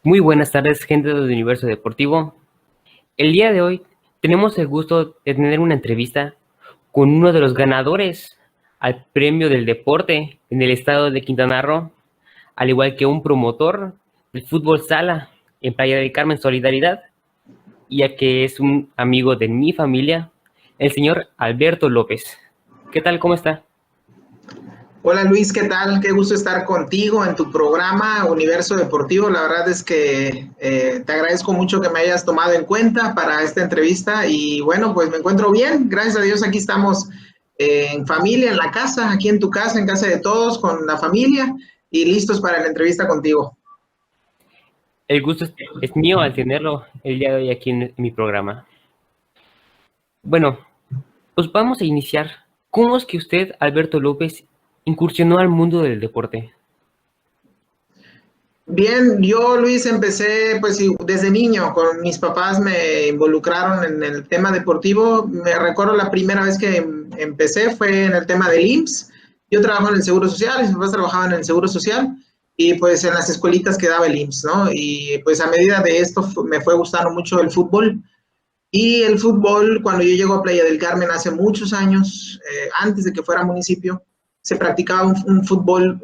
Muy buenas tardes, gente del Universo Deportivo. El día de hoy tenemos el gusto de tener una entrevista con uno de los ganadores al premio del deporte en el estado de Quintana Roo, al igual que un promotor del fútbol sala en Playa del Carmen Solidaridad, ya que es un amigo de mi familia, el señor Alberto López. ¿Qué tal? ¿Cómo está? Hola Luis, ¿qué tal? Qué gusto estar contigo en tu programa Universo Deportivo. La verdad es que te agradezco mucho que me hayas tomado en cuenta para esta entrevista y bueno, pues me encuentro bien. Gracias a Dios aquí estamos en familia, en la casa, aquí en tu casa, en casa de todos, con la familia y listos para la entrevista contigo. El gusto es mío al tenerlo el día de hoy aquí en mi programa. Bueno, pues vamos a iniciar. ¿Cómo es que usted, Alberto López, incursionó al mundo del deporte? Bien, yo Luis empecé pues desde niño, con mis papás me involucraron en el tema deportivo. Me recuerdo la primera vez que empecé fue en el tema del IMSS. Yo trabajo en el Seguro Social, mis papás trabajaban en el Seguro Social y pues en las escuelitas que daba el IMSS, ¿no? Y pues a medida de esto me fue gustando mucho el fútbol. Y el fútbol, cuando yo llego a Playa del Carmen hace muchos años, antes de que fuera municipio, se practicaba un fútbol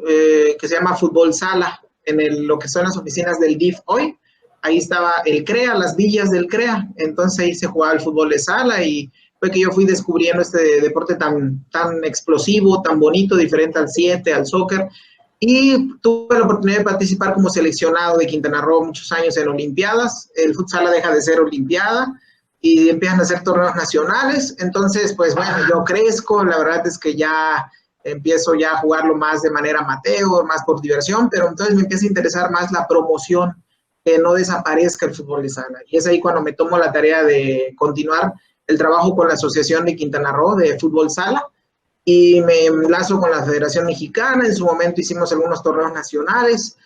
que se llama fútbol sala en lo que son las oficinas del DIF hoy. Ahí estaba el CREA, las villas del CREA. Entonces ahí se jugaba el fútbol de sala y fue que yo fui descubriendo este deporte tan explosivo, tan bonito, diferente al 7, al soccer. Y tuve la oportunidad de participar como seleccionado de Quintana Roo muchos años en Olimpiadas. El futsal deja de ser Olimpiada y empiezan a hacer torneos nacionales. Entonces, pues bueno, yo crezco, la verdad es que ya empiezo ya a jugarlo más de manera amateur, más por diversión, pero entonces me empieza a interesar más la promoción, que no desaparezca el fútbol de sala. Y es ahí cuando me tomo la tarea de continuar el trabajo con la Asociación de Quintana Roo de Fútbol Sala y me enlazo con la Federación Mexicana. En su momento hicimos algunos torneos nacionales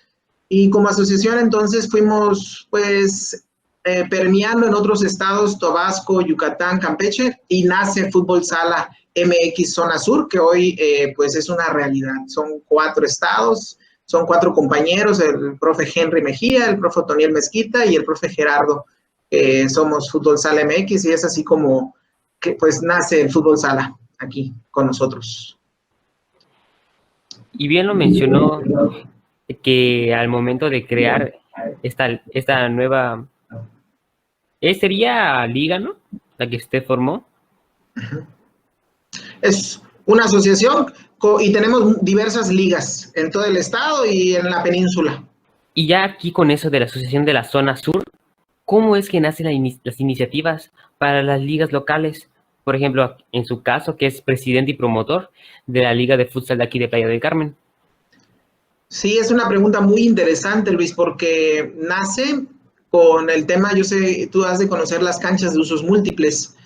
y como asociación entonces fuimos pues permeando en otros estados, Tabasco, Yucatán, Campeche, y nace Fútbol Sala MX Zona Sur, que hoy pues es una realidad. Son 4 estados, son 4 compañeros, el profe Henry Mejía, el profe Otoniel Mezquita y el profe Gerardo. Somos Fútbol Sala MX y es así como que pues nace el Fútbol Sala aquí con nosotros. Y bien lo mencionó que al momento de crear esta nueva, sería liga, ¿no? La que usted formó. Es una asociación y tenemos diversas ligas en todo el estado y en la península. Y ya aquí con eso de la Asociación de la Zona Sur, ¿cómo es que nacen las iniciativas para las ligas locales? Por ejemplo, en su caso, que es presidente y promotor de la Liga de Futsal de aquí de Playa del Carmen. Sí, es una pregunta muy interesante, Luis, porque nace con el tema, yo sé, tú has de conocer las canchas de usos múltiples.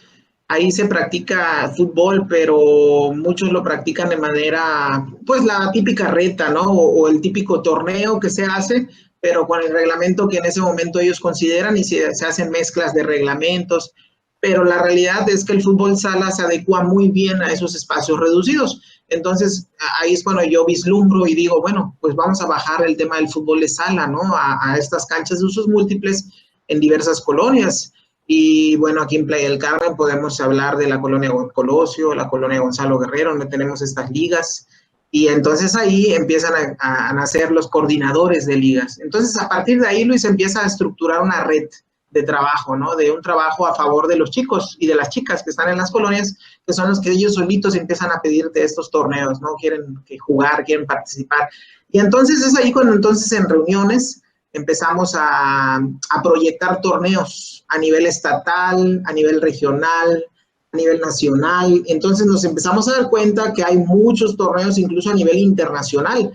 Ahí se practica fútbol, pero muchos lo practican de manera, pues la típica reta, ¿no? O el típico torneo que se hace, pero con el reglamento que en ese momento ellos consideran y se hacen mezclas de reglamentos. Pero la realidad es que el fútbol sala se adecua muy bien a esos espacios reducidos. Entonces, ahí es cuando yo vislumbro y digo, bueno, pues vamos a bajar el tema del fútbol de sala, ¿no? A estas canchas de usos múltiples en diversas colonias. Y bueno, aquí en Playa del Carmen podemos hablar de la colonia Colosio, la colonia Gonzalo Guerrero, donde tenemos estas ligas. Y entonces ahí empiezan a nacer los coordinadores de ligas. Entonces, a partir de ahí, Luis, empieza a estructurar una red de trabajo, ¿no? De un trabajo a favor de los chicos y de las chicas que están en las colonias, que son los que ellos solitos empiezan a pedirte estos torneos, ¿no? Quieren jugar, quieren participar. Y entonces es ahí cuando entonces en reuniones empezamos a proyectar torneos a nivel estatal, a nivel regional, a nivel nacional. Entonces nos empezamos a dar cuenta que hay muchos torneos incluso a nivel internacional.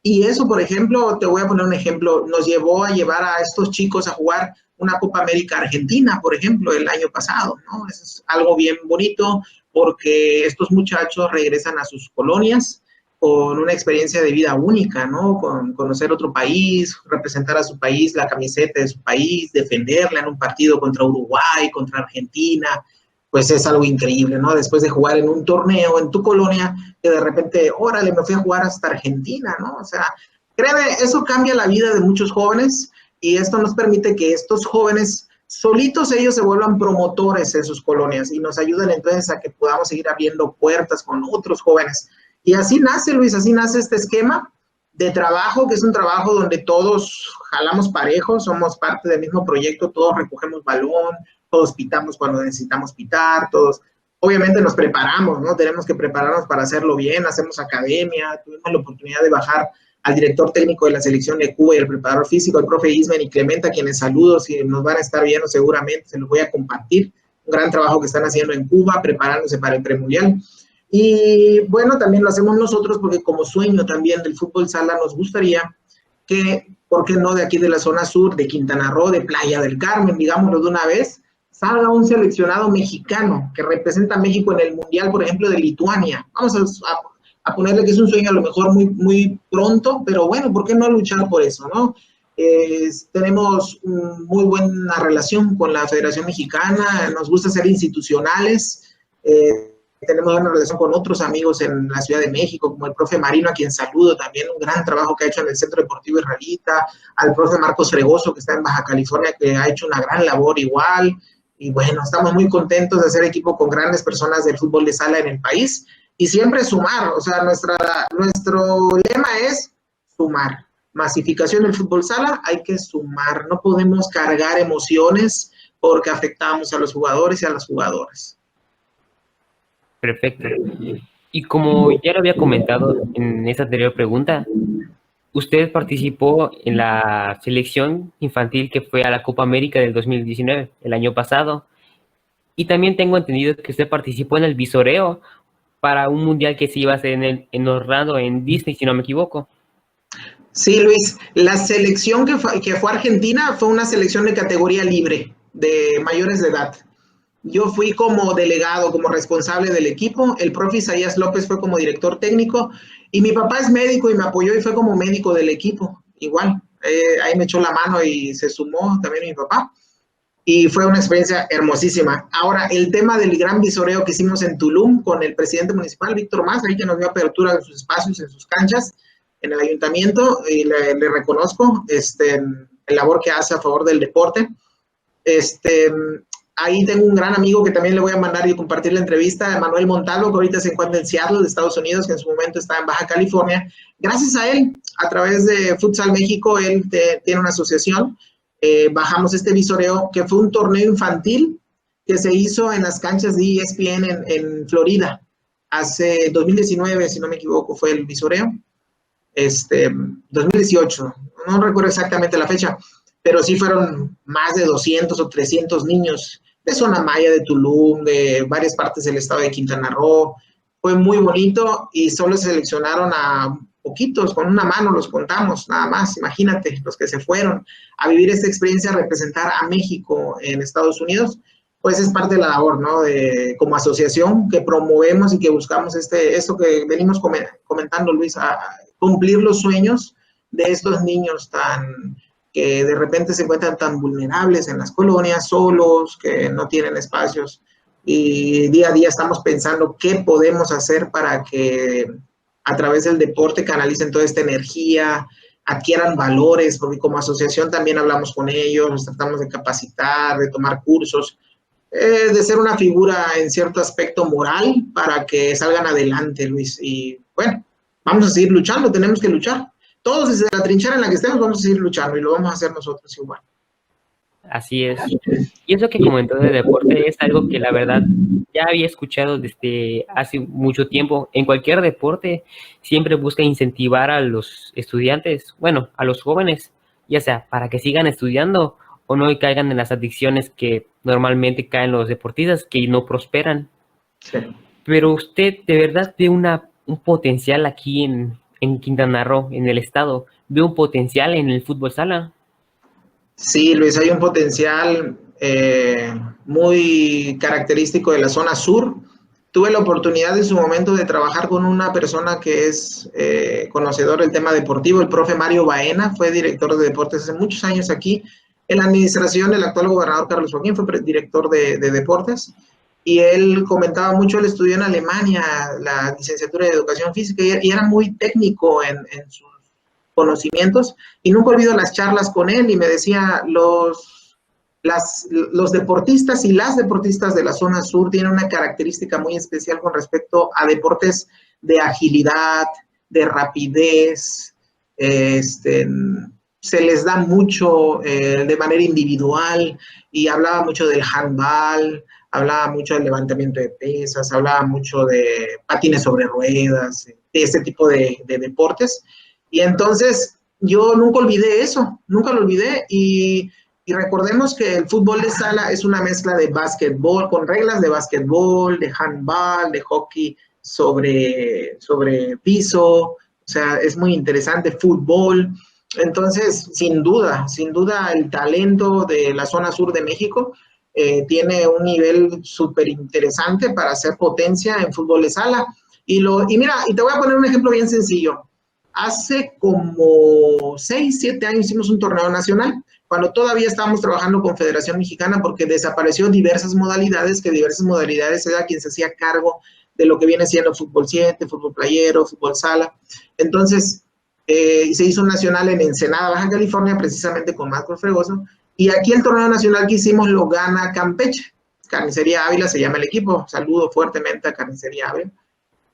Y eso, por ejemplo, te voy a poner un ejemplo, nos llevó a llevar a estos chicos a jugar una Copa América Argentina, por ejemplo, el año pasado, ¿no? Eso es algo bien bonito porque estos muchachos regresan a sus colonias con una experiencia de vida única, ¿no? Con conocer otro país, representar a su país, la camiseta de su país, defenderla en un partido contra Uruguay, contra Argentina, pues es algo increíble, ¿no? Después de jugar en un torneo en tu colonia, que de repente, órale, me fui a jugar hasta Argentina, ¿no? O sea, créeme, eso cambia la vida de muchos jóvenes y esto nos permite que estos jóvenes solitos ellos se vuelvan promotores en sus colonias y nos ayuden entonces a que podamos seguir abriendo puertas con otros jóvenes. Y así nace, Luis, así nace este esquema de trabajo, que es un trabajo donde todos jalamos parejos, somos parte del mismo proyecto, todos recogemos balón, todos pitamos cuando necesitamos pitar, todos, obviamente nos preparamos, ¿no? Tenemos que prepararnos para hacerlo bien, hacemos academia, tuvimos la oportunidad de bajar al director técnico de la selección de Cuba y el preparador físico, el profe Ismen y Clementa, a quienes saludo, si nos van a estar viendo seguramente, se los voy a compartir, un gran trabajo que están haciendo en Cuba, preparándose para el premundial. Y bueno, también lo hacemos nosotros porque como sueño también del fútbol sala nos gustaría que, ¿por qué no de aquí de la zona sur, de Quintana Roo, de Playa del Carmen, digámoslo de una vez, salga un seleccionado mexicano que representa a México en el Mundial, por ejemplo, de Lituania? Vamos a ponerle que es un sueño a lo mejor muy, muy pronto, pero bueno, ¿por qué no luchar por eso, no? Tenemos muy buena relación con la Federación Mexicana, nos gusta ser institucionales, tenemos una relación con otros amigos en la Ciudad de México, como el profe Marino, a quien saludo también, un gran trabajo que ha hecho en el Centro Deportivo Israelita, al profe Marcos Fregoso, que está en Baja California, que ha hecho una gran labor igual, y bueno, estamos muy contentos de hacer equipo con grandes personas del fútbol de sala en el país, y siempre sumar, o sea, nuestro lema es sumar. Masificación del fútbol sala, hay que sumar, no podemos cargar emociones porque afectamos a los jugadores y a las jugadoras. Perfecto. Y como ya lo había comentado en esta anterior pregunta, usted participó en la selección infantil que fue a la Copa América del 2019, el año pasado. Y también tengo entendido que usted participó en el visoreo para un mundial que se iba a hacer en Orlando, en Disney, si no me equivoco. Sí, Luis, la selección que fue Argentina fue una selección de categoría libre, de mayores de edad. Yo fui como delegado, como responsable del equipo, el profe Isaías López fue como director técnico y mi papá es médico y me apoyó y fue como médico del equipo, igual, ahí me echó la mano y se sumó también mi papá y fue una experiencia hermosísima. Ahora, el tema del gran visoreo que hicimos en Tulum con el presidente municipal, Víctor Mas, ahí que nos dio apertura de sus espacios, en sus canchas, en el ayuntamiento, y le reconozco el labor que hace a favor del deporte. Ahí tengo un gran amigo que también le voy a mandar y compartir la entrevista, Manuel Montalvo, que ahorita se encuentra en Seattle, de Estados Unidos, que en su momento está en Baja California. Gracias a él, a través de Futsal México, él tiene una asociación, bajamos este visoreo, que fue un torneo infantil que se hizo en las canchas de ESPN en Florida. Hace 2019, si no me equivoco, fue el visoreo. 2018, no recuerdo exactamente la fecha, pero sí fueron más de 200 o 300 niños de zona maya, de Tulum, de varias partes del estado de Quintana Roo. Fue muy bonito y solo seleccionaron a poquitos, con una mano los contamos, nada más. Imagínate, los que se fueron a vivir esta experiencia, a representar a México en Estados Unidos, pues es parte de la labor, ¿no? Como asociación que promovemos y que buscamos esto que venimos comentando, Luis, a cumplir los sueños de estos niños que de repente se encuentran tan vulnerables en las colonias, solos, que no tienen espacios, y día a día estamos pensando qué podemos hacer para que a través del deporte canalicen toda esta energía, adquieran valores, porque como asociación también hablamos con ellos, nos tratamos de capacitar, de tomar cursos, de ser una figura en cierto aspecto moral para que salgan adelante, Luis. Y bueno, vamos a seguir luchando, tenemos que luchar. Todos desde la trinchera en la que estemos vamos a seguir luchando y lo vamos a hacer nosotros igual. Así es. Y eso que comentó de deporte es algo que la verdad ya había escuchado desde hace mucho tiempo. En cualquier deporte siempre busca incentivar a los estudiantes, bueno, a los jóvenes, ya sea para que sigan estudiando o no caigan en las adicciones que normalmente caen los deportistas que no prosperan. Sí. Pero usted de verdad ve un potencial aquí en Quintana Roo, en el estado, ve un potencial en el fútbol sala. Sí, Luis, hay un potencial muy característico de la zona sur. Tuve la oportunidad en su momento de trabajar con una persona que es conocedor del tema deportivo, el profe Mario Baena, fue director de deportes hace muchos años aquí. En la administración del actual gobernador Carlos Joaquín fue director de deportes. Y él comentaba mucho, él estudió en Alemania la licenciatura de educación física y era muy técnico en sus conocimientos, y nunca olvido las charlas con él, y me decía, los deportistas y las deportistas de la zona sur tienen una característica muy especial con respecto a deportes de agilidad, de rapidez, se les da mucho de manera individual, y hablaba mucho del handball, hablaba mucho del levantamiento de pesas, hablaba mucho de patines sobre ruedas, de este tipo de deportes. Y entonces yo nunca olvidé eso, nunca lo olvidé, y recordemos que el fútbol de sala es una mezcla de básquetbol, con reglas de básquetbol, de handball, de hockey sobre piso, o sea, es muy interesante, fútbol. Entonces, sin duda, el talento de la zona sur de México tiene un nivel súper interesante para hacer potencia en fútbol de sala. Y mira, y te voy a poner un ejemplo bien sencillo. Hace como 6, 7 años hicimos un torneo nacional, cuando todavía estábamos trabajando con Federación Mexicana, porque desapareció diversas modalidades, era quien se hacía cargo de lo que viene siendo fútbol 7, fútbol playero, fútbol sala. Entonces, se hizo un nacional en Ensenada, Baja California, precisamente con Marco Fregoso, y aquí el torneo nacional que hicimos lo gana Campeche. Carnicería Ávila se llama el equipo, saludo fuertemente a Carnicería Ávila,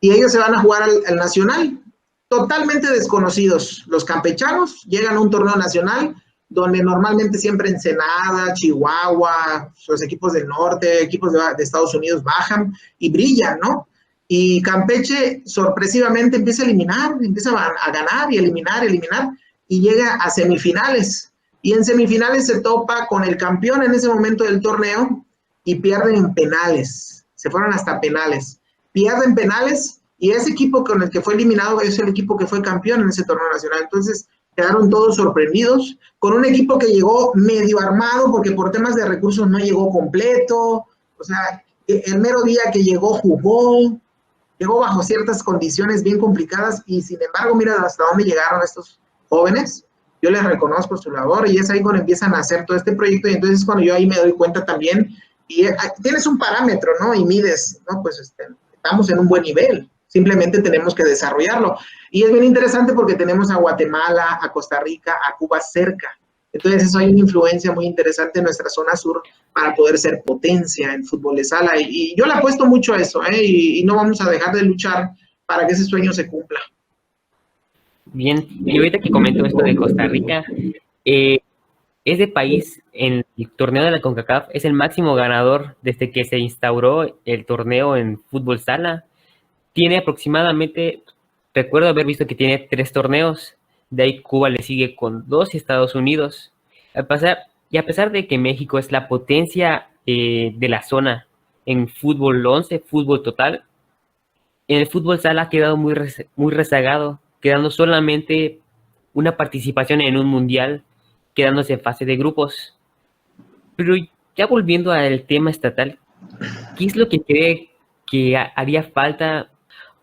y ellos se van a jugar al nacional, totalmente desconocidos. Los campechanos llegan a un torneo nacional donde normalmente siempre Ensenada, Chihuahua, los equipos del norte, equipos de Estados Unidos bajan y brillan, ¿no? Y Campeche sorpresivamente empieza a eliminar, empieza a ganar y eliminar, y llega a semifinales. Y en semifinales se topa con el campeón en ese momento del torneo y pierden en penales. Se fueron hasta penales. Pierden penales y ese equipo con el que fue eliminado es el equipo que fue campeón en ese torneo nacional. Entonces quedaron todos sorprendidos con un equipo que llegó medio armado porque por temas de recursos no llegó completo. O sea, el mero día que llegó llegó bajo ciertas condiciones bien complicadas y sin embargo, mira hasta dónde llegaron estos jóvenes. Yo les reconozco su labor y es ahí cuando empiezan a hacer todo este proyecto y entonces cuando yo ahí me doy cuenta también y tienes un parámetro, ¿no? Y mides, ¿no? Pues estamos en un buen nivel, simplemente tenemos que desarrollarlo. Y es bien interesante porque tenemos a Guatemala, a Costa Rica, a Cuba cerca. Entonces eso hay una influencia muy interesante en nuestra zona sur para poder ser potencia en fútbol de sala. Y yo le apuesto mucho a eso, y no vamos a dejar de luchar para que ese sueño se cumpla. Bien, y ahorita que comento esto de Costa Rica, ese país en el torneo de la CONCACAF es el máximo ganador desde que se instauró el torneo en fútbol sala. Tiene aproximadamente, recuerdo haber visto que tiene 3 torneos, de ahí Cuba le sigue con 2 y Estados Unidos. A pesar de que México es la potencia de la zona en fútbol 11, fútbol total, en el fútbol sala ha quedado muy rezagado, quedando solamente una participación en un mundial, quedándose en fase de grupos. Pero ya volviendo al tema estatal, ¿qué es lo que cree que haría falta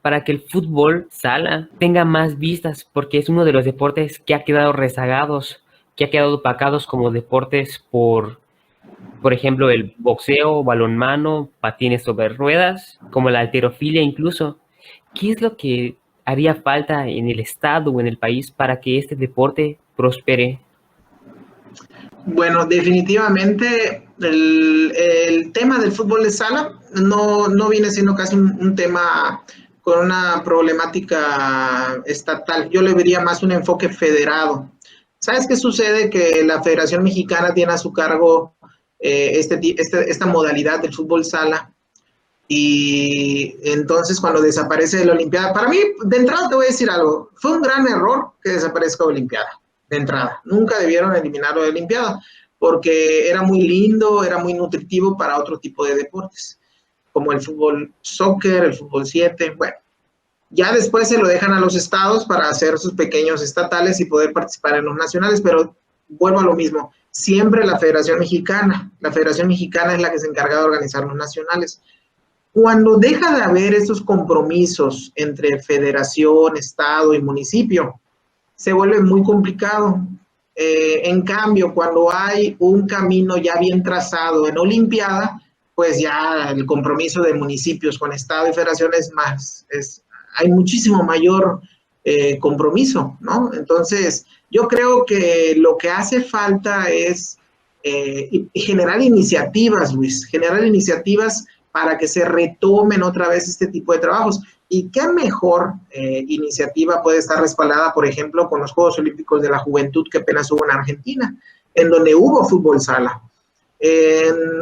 para que el fútbol sala tenga más vistas? Porque es uno de los deportes que ha quedado rezagados, que ha quedado opacados como deportes por ejemplo, el boxeo, balonmano, patines sobre ruedas, como la halterofilia incluso. ¿Qué es lo que haría falta en el estado o en el país para que este deporte prospere? Bueno, definitivamente el tema del fútbol de sala no viene siendo casi un tema con una problemática estatal. Yo le vería más un enfoque federado. ¿Sabes qué sucede? Que la Federación Mexicana tiene a su cargo esta modalidad del fútbol sala y entonces cuando desaparece la Olimpiada, para mí, de entrada te voy a decir algo, fue un gran error que desaparezca la Olimpiada. De entrada, nunca debieron eliminarlo de la Olimpiada, porque era muy lindo, era muy nutritivo para otro tipo de deportes, como el fútbol soccer, el fútbol 7, bueno, ya después se lo dejan a los estados para hacer sus pequeños estatales y poder participar en los nacionales, pero vuelvo a lo mismo, siempre la Federación Mexicana es la que se encarga de organizar los nacionales. Cuando deja de haber esos compromisos entre federación, estado y municipio, se vuelve muy complicado. En cambio, cuando hay un camino ya bien trazado en Olimpiada, pues ya el compromiso de municipios con Estado y Federación es más, hay muchísimo mayor compromiso, ¿no? Entonces, yo creo que lo que hace falta es generar iniciativas, Luis, generar iniciativas para que se retomen otra vez este tipo de trabajos. ¿Y qué mejor iniciativa puede estar respaldada, por ejemplo, con los Juegos Olímpicos de la Juventud que apenas hubo en Argentina, en donde hubo fútbol sala?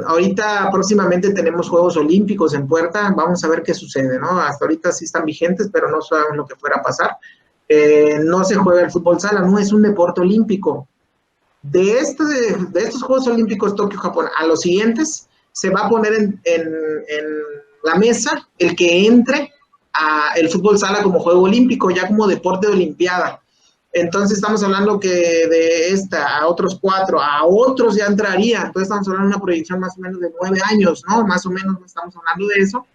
Ahorita próximamente tenemos Juegos Olímpicos en puerta, vamos a ver qué sucede, ¿no? Hasta ahorita sí están vigentes, pero no sabemos lo que fuera a pasar. No se juega el fútbol sala, no es un deporte olímpico. De estos Juegos Olímpicos Tokio, Japón, a los siguientes, se va a poner en la mesa el que entre a el fútbol sala como juego olímpico, ya como deporte de olimpiada. Entonces estamos hablando que de esta a otros 4, a otros ya entraría. Entonces estamos hablando de una proyección más o menos de 9 años, ¿no? Más o menos estamos hablando de eso.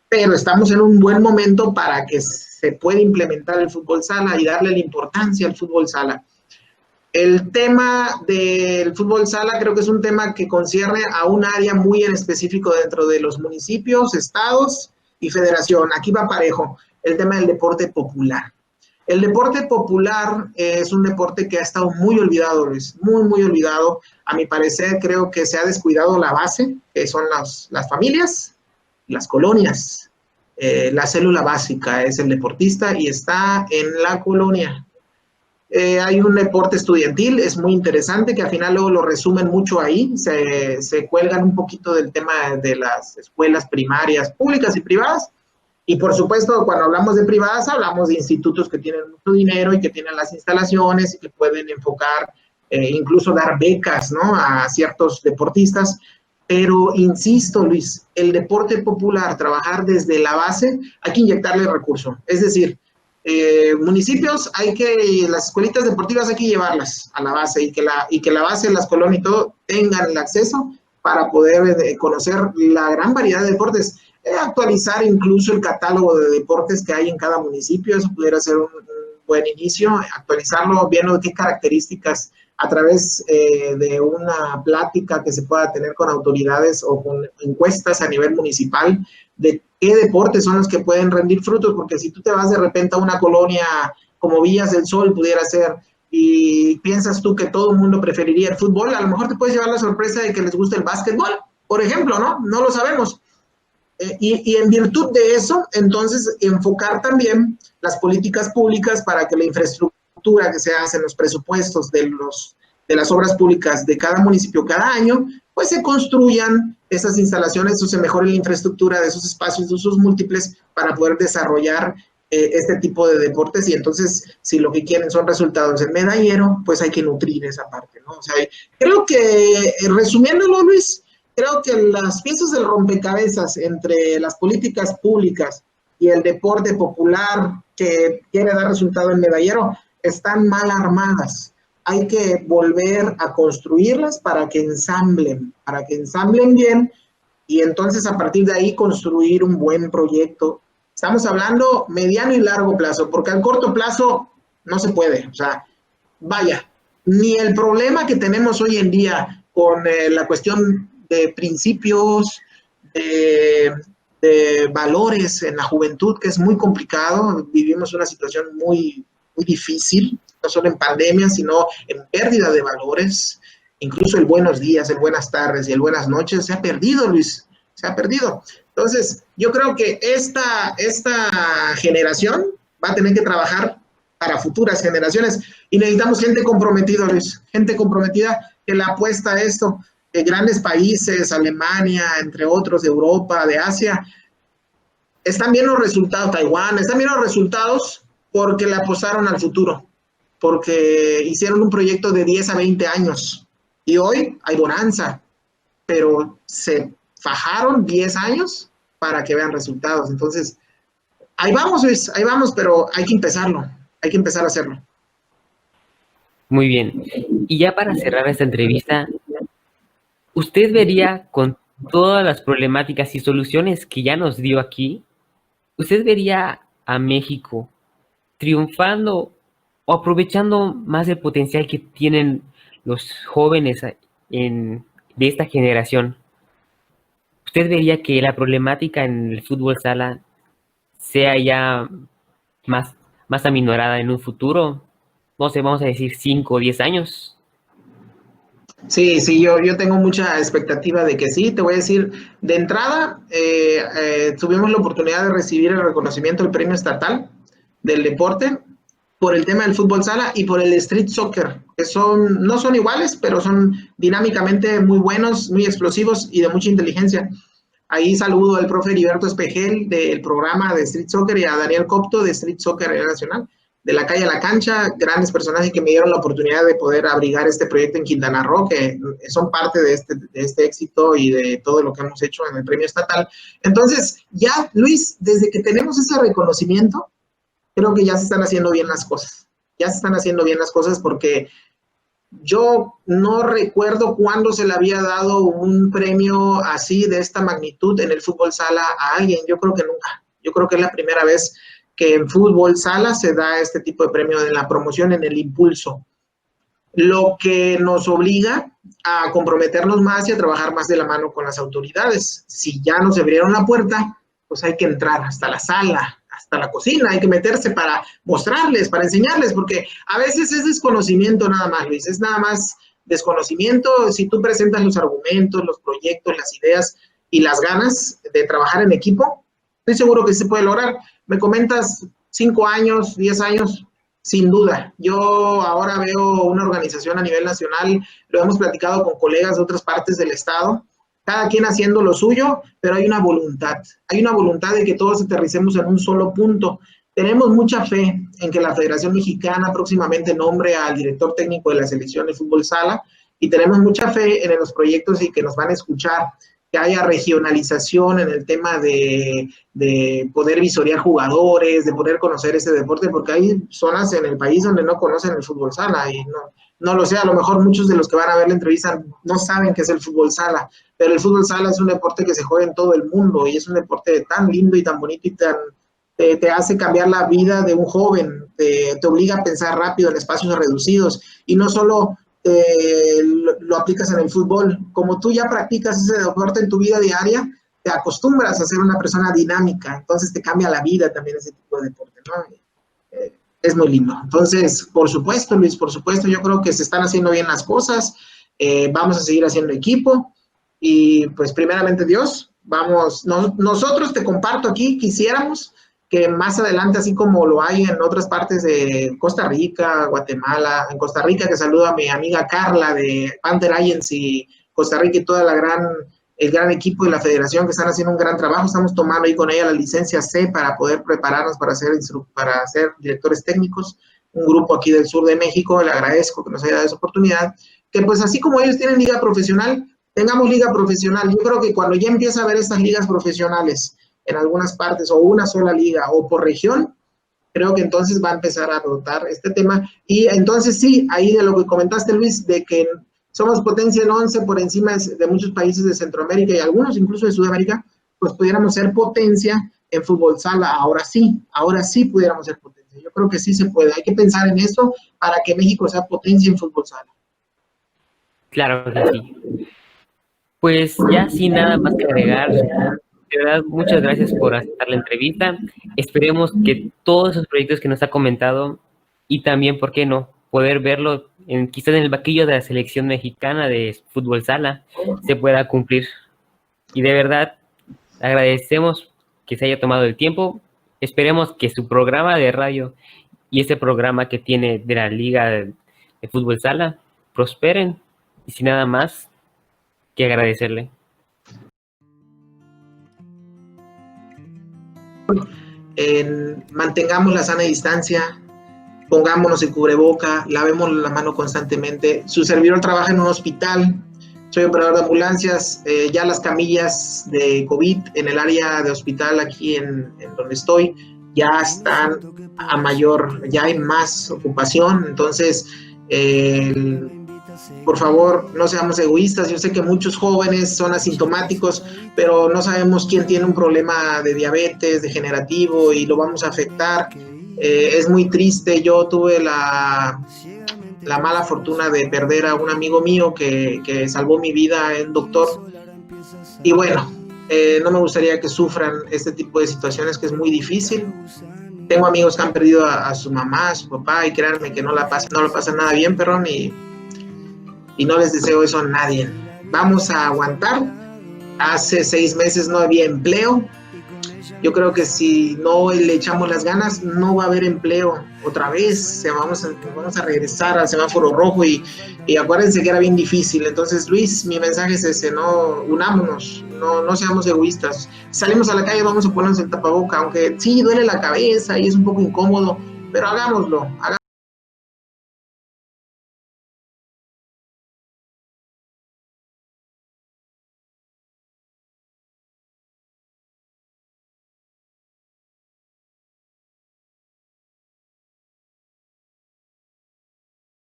Pero estamos en un buen momento para que se pueda implementar el fútbol sala y darle la importancia al fútbol sala. El tema del fútbol sala creo que es un tema que concierne a un área muy en específico dentro de los municipios, estados y federación. Aquí va parejo el tema del deporte popular. El deporte popular es un deporte que ha estado muy olvidado, Luis, muy, muy olvidado. A mi parecer, creo que se ha descuidado la base, que son las familias, las colonias. La célula básica es el deportista y está en la colonia. Hay un deporte estudiantil, es muy interesante, que al final luego lo resumen mucho ahí, se cuelgan un poquito del tema de las escuelas primarias públicas y privadas, y por supuesto cuando hablamos de privadas hablamos de institutos que tienen mucho dinero y que tienen las instalaciones y que pueden enfocar, incluso dar becas, ¿no?, a ciertos deportistas, pero insisto, Luis, el deporte popular, trabajar desde la base, hay que inyectarle recursos, es decir, municipios, las escuelitas deportivas hay que llevarlas a la base y que la base, las colonias y todo tengan el acceso para poder conocer la gran variedad de deportes. Actualizar incluso el catálogo de deportes que hay en cada municipio, eso pudiera ser un buen inicio, actualizarlo viendo qué características a través de una plática que se pueda tener con autoridades o con encuestas a nivel municipal de qué deportes son los que pueden rendir frutos, porque si tú te vas de repente a una colonia como Villas del Sol, pudiera ser, y piensas tú que todo el mundo preferiría el fútbol, a lo mejor te puedes llevar la sorpresa de que les guste el básquetbol, por ejemplo, ¿no? No lo sabemos. Y en virtud de eso, entonces, enfocar también las políticas públicas para que la infraestructura que se hace en los presupuestos de las obras públicas de cada municipio cada año, pues se construyan esas instalaciones o se mejore la infraestructura de esos espacios de usos múltiples para poder desarrollar este tipo de deportes. Y entonces, si lo que quieren son resultados en medallero, pues hay que nutrir esa parte, ¿no? O sea, creo que, resumiéndolo, Luis, creo que las piezas del rompecabezas entre las políticas públicas y el deporte popular que quiere dar resultado en medallero están mal armadas. Hay que volver a construirlas para que ensamblen bien y entonces a partir de ahí construir un buen proyecto. Estamos hablando mediano y largo plazo, porque al corto plazo no se puede. O sea, vaya, ni el problema que tenemos hoy en día con la cuestión de principios, de valores en la juventud, que es muy complicado. Vivimos una situación muy, muy difícil, no solo en pandemia, sino en pérdida de valores. Incluso el buenos días, el buenas tardes y el buenas noches se ha perdido, Luis, se ha perdido. Entonces, yo creo que esta generación va a tener que trabajar para futuras generaciones y necesitamos gente comprometida, Luis, gente comprometida que le apuesta a esto. Grandes países, Alemania, entre otros, de Europa, de Asia, están viendo los resultados, Taiwán, están viendo los resultados porque le apostaron al futuro, porque hicieron un proyecto de 10 a 20 años y hoy hay bonanza, pero se fajaron 10 años para que vean resultados. Entonces, ahí vamos, Luis, ahí vamos, pero hay que empezarlo, hay que empezar a hacerlo. Muy bien. Y ya para cerrar esta entrevista, ¿usted vería con todas las problemáticas y soluciones que ya nos dio aquí, usted vería a México triunfando o aprovechando más el potencial que tienen los jóvenes de esta generación? ¿Usted vería que la problemática en el fútbol sala sea ya más más aminorada en un futuro, no sé, vamos a decir 5 o 10 años. Sí, sí, yo tengo mucha expectativa de que sí. Te voy a decir, de entrada, tuvimos la oportunidad de recibir el reconocimiento del premio estatal del deporte por el tema del fútbol sala y por el street soccer, que no son iguales, pero son dinámicamente muy buenos, muy explosivos y de mucha inteligencia. Ahí saludo al profe Heriberto Espejel del programa de Street Soccer y a Daniel Copto de Street Soccer Nacional, de la calle a la cancha, grandes personajes que me dieron la oportunidad de poder abrigar este proyecto en Quintana Roo, que son parte de este éxito y de todo lo que hemos hecho en el premio estatal. Entonces, ya, Luis, desde que tenemos ese reconocimiento, creo que ya se están haciendo bien las cosas. Ya se están haciendo bien las cosas porque yo no recuerdo cuándo se le había dado un premio así de esta magnitud en el fútbol sala a alguien. Yo creo que nunca. Yo creo que es la primera vez que en fútbol sala se da este tipo de premio en la promoción, en el impulso. Lo que nos obliga a comprometernos más y a trabajar más de la mano con las autoridades. Si ya nos abrieron la puerta, pues hay que entrar hasta la sala, hasta la cocina, hay que meterse para mostrarles, para enseñarles, porque a veces es desconocimiento nada más, Luis, es nada más desconocimiento. Si tú presentas los argumentos, los proyectos, las ideas y las ganas de trabajar en equipo, estoy seguro que se puede lograr. Me comentas 5 años, 10 años, sin duda. Yo ahora veo una organización a nivel nacional, lo hemos platicado con colegas de otras partes del estado, cada quien haciendo lo suyo, pero hay una voluntad de que todos aterricemos en un solo punto. Tenemos mucha fe en que la Federación Mexicana próximamente nombre al director técnico de la selección de fútbol sala y tenemos mucha fe en los proyectos y que nos van a escuchar, que haya regionalización en el tema de poder visorear jugadores, de poder conocer ese deporte, porque hay zonas en el país donde no conocen el fútbol sala y no lo sé, a lo mejor muchos de los que van a ver la entrevista no saben qué es el fútbol sala, pero el fútbol sala es un deporte que se juega en todo el mundo y es un deporte tan lindo y tan bonito y te hace cambiar la vida de un joven, te obliga a pensar rápido en espacios reducidos y no solo lo aplicas en el fútbol. Como tú ya practicas ese deporte en tu vida diaria, te acostumbras a ser una persona dinámica, entonces te cambia la vida también ese tipo de deporte, ¿no? Es muy lindo. Entonces, por supuesto, Luis, por supuesto, yo creo que se están haciendo bien las cosas, vamos a seguir haciendo equipo y pues primeramente Dios, nosotros te comparto aquí, quisiéramos que más adelante, así como lo hay en otras partes de Costa Rica, Guatemala, en Costa Rica, que saludo a mi amiga Carla de Panther Agency, Costa Rica y toda el gran equipo de la federación que están haciendo un gran trabajo. Estamos tomando ahí con ella la licencia C para poder prepararnos para ser directores técnicos, un grupo aquí del sur de México, le agradezco que nos haya dado esa oportunidad, que pues así como ellos tienen liga profesional, tengamos liga profesional. Yo creo que cuando ya empieza a haber estas ligas profesionales en algunas partes, o una sola liga, o por región, creo que entonces va a empezar a rotar este tema. Y entonces sí, ahí de lo que comentaste, Luis, de que somos potencia en 11 por encima de muchos países de Centroamérica y algunos incluso de Sudamérica, pues pudiéramos ser potencia en fútbol sala. Ahora sí pudiéramos ser potencia. Yo creo que sí se puede. Hay que pensar en eso para que México sea potencia en fútbol sala. Claro que sí. Pues ya sin nada más que agregar, de verdad, muchas gracias por aceptar la entrevista. Esperemos que todos esos proyectos que nos ha comentado y también, ¿por qué no?, poder verlo quizás en el vaquillo de la selección mexicana de fútbol sala se pueda cumplir. Y de verdad, agradecemos que se haya tomado el tiempo. Esperemos que su programa de radio y este programa que tiene de la Liga de Fútbol Sala prosperen. Y sin nada más que agradecerle. Mantengamos la sana distancia, pongámonos el cubreboca, lavemos la mano constantemente. Su servidor trabaja en un hospital, soy operador de ambulancias, ya las camillas de COVID en el área de hospital aquí en donde estoy ya están a mayor, ya hay más ocupación, entonces por favor, no seamos egoístas. Yo sé que muchos jóvenes son asintomáticos, pero no sabemos quién tiene un problema de diabetes degenerativo y lo vamos a afectar. Es muy triste. Yo tuve la mala fortuna de perder a un amigo mío que salvó mi vida, un doctor. Y bueno, no me gustaría que sufran este tipo de situaciones, que es muy difícil. Tengo amigos que han perdido a su mamá, a su papá, y créanme que no lo pasan nada bien, perrón, y no les deseo eso a nadie. Vamos a aguantar. Hace 6 meses no había empleo. Yo creo que si no le echamos las ganas, no va a haber empleo otra vez. Vamos a regresar al semáforo rojo y acuérdense que era bien difícil. Entonces, Luis, mi mensaje es ese, no unámonos, no seamos egoístas. Salimos a la calle, vamos a ponernos el tapaboca, aunque sí duele la cabeza y es un poco incómodo, pero hagámoslo.